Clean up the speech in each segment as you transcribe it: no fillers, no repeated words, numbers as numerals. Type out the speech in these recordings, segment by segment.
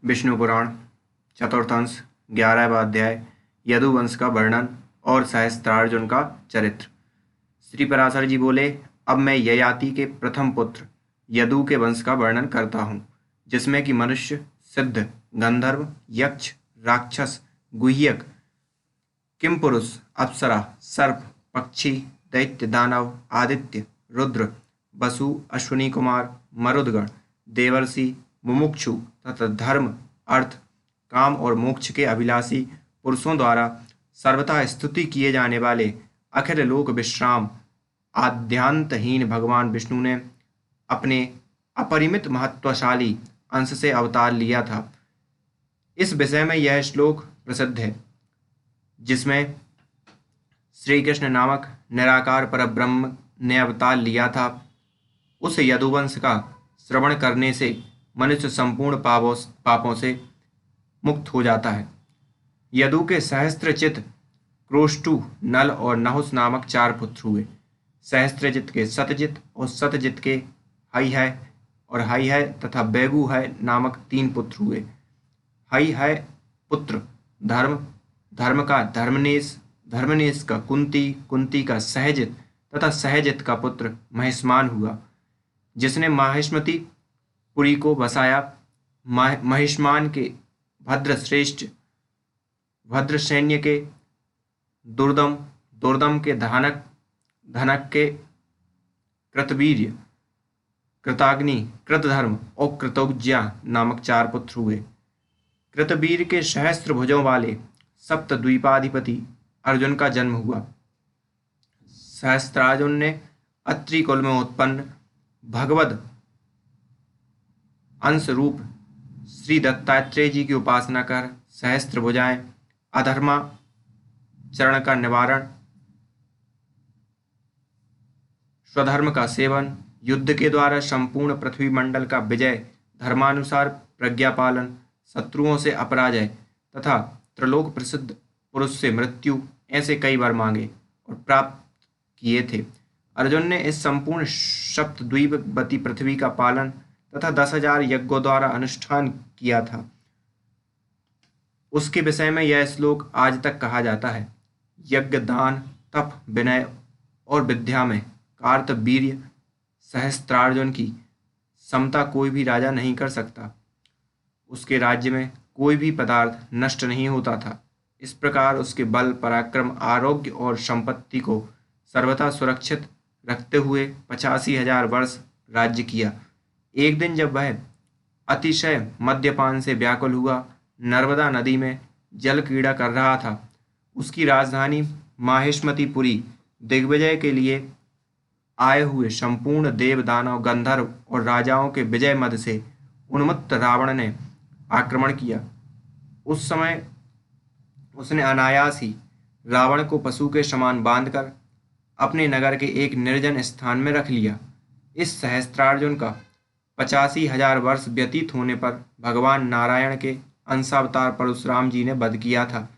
विष्णु पुराण चतुर्थंश 11वां अध्याय यदुवंश का वर्णन और सहस्त्रार्जुन का चरित्र। श्री पराशर जी बोले, अब मैं ययाति के प्रथम पुत्र यदु के वंश का वर्णन करता हूँ, जिसमें कि मनुष्य, सिद्ध, गंधर्व, यक्ष, राक्षस, गुह्यक, किमपुरुष, अप्सरा, सर्प, पक्षी, दैत्य, दानव, आदित्य, रुद्र, वसु, अश्विनी कुमार, मरुदगण, देवर्षि, मुमुक्षु तथा धर्म, अर्थ, काम और मोक्ष के अभिलाषी पुरुषों द्वारा सर्वथा स्तुति किए जाने वाले अखिल लोक विश्राम आद्यांतहीन भगवान विष्णु ने अपने अपरिमित महत्वशाली अंश से अवतार लिया था। इस विषय में यह श्लोक प्रसिद्ध है, जिसमें श्री कृष्ण नामक निराकार परब्रह्म ने अवतार लिया था। उस यदुवंश का श्रवण करने से मनुष्य संपूर्ण पापों से मुक्त हो जाता है। यदु के सहस्त्रचित, क्रोष्टु, नल और नहुस नामक 4 पुत्र हुए। सहस्त्रजित के सतजित और सतजित के हय और हय तथा बैगु है नामक 3 पुत्र हुए। हय पुत्र धर्म, धर्म का धर्मनेश, धर्मनेश का कुंती, कुंती का सहजित तथा सहजित का पुत्र महिष्मान हुआ, जिसने माहिष्मती पुरी को बसाया। महिष्मान के भद्रश्रेष्ठ, भद्रसैन्य के दुर्दम, दुर्दम के धनक, धनक के कृतवीर्य, कृताग्नि, कृतधर्म और कृतौज्या नामक 4 पुत्र हुए। कृतवीर के सहस्त्र भुजों वाले सप्तद्वीपाधिपति अर्जुन का जन्म हुआ। सहस्त्रार्जुन ने अत्रि कुल में उत्पन्न भगवद अंश रूप श्री दत्तात्रेय जी की उपासना कर सहस्त्र भुजाएं, अधर्मा चरण का निवारण, स्वधर्म का सेवन, युद्ध के द्वारा संपूर्ण पृथ्वी मंडल का विजय, धर्मानुसार प्रज्ञा पालन, शत्रुओं से अपराजय तथा त्रिलोक प्रसिद्ध पुरुष से मृत्यु, ऐसे कई वर मांगे और प्राप्त किए थे। अर्जुन ने इस संपूर्ण सप्तद्वीपवती पृथ्वी का पालन तथा 10,000 यज्ञों द्वारा अनुष्ठान किया था। उसके विषय में यह श्लोक आज तक कहा जाता है। यज्ञ, दान, तप, विनय और विद्या में कार्तवीर्य सहस्त्रार्जुन की समता कोई भी राजा नहीं कर सकता। उसके राज्य में कोई भी पदार्थ नष्ट नहीं होता था। इस प्रकार उसके बल, पराक्रम, आरोग्य और संपत्ति को सर्वथा सुरक्षित रखते हुए 85,000 वर्ष राज्य किया। एक दिन जब वह अतिशय मद्यपान से व्याकुल हुआ नर्मदा नदी में जल क्रीड़ा कर रहा था, उसकी राजधानी माहिष्मतीपुरी दिग्विजय के लिए आए हुए संपूर्ण देव, दानव, गंधर्व और राजाओं के विजय मद से उन्मत्त रावण ने आक्रमण किया। उस समय उसने अनायास ही रावण को पशु के समान बांधकर अपने नगर के एक निर्जन स्थान में रख लिया। इस सहस्त्रार्जुन का 85,000 वर्ष व्यतीत होने पर भगवान नारायण के अंशावतार परशुराम जी ने वध किया था।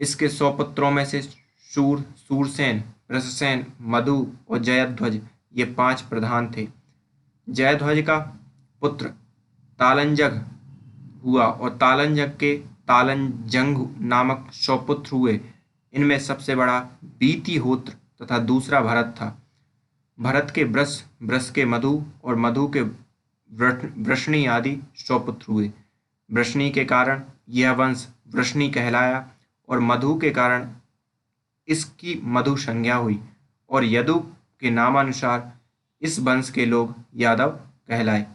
इसके 100 पुत्रों में से शूर, सूरसेन, वृषसेन, मधु और जयध्वज ये 5 प्रधान थे। जयध्वज का पुत्र तालंजग हुआ और तालंजग के तालंजंग नामक 100 पुत्र हुए। इनमें सबसे बड़ा बीतिहोत्र तथा दूसरा भरत था। भरत के वृष, वृष के मधु और मधु के वृषणी आदि 100 पुत्र हुए। वृषणी के कारण यह वंश वृषणी कहलाया और मधु के कारण इसकी मधु संज्ञा हुई और यदु के नामानुसार इस वंश के लोग यादव कहलाए।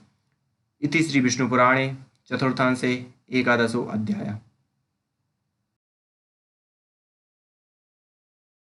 इति श्री विष्णु पुराणे चतुर्थांशे 11वां अध्याय।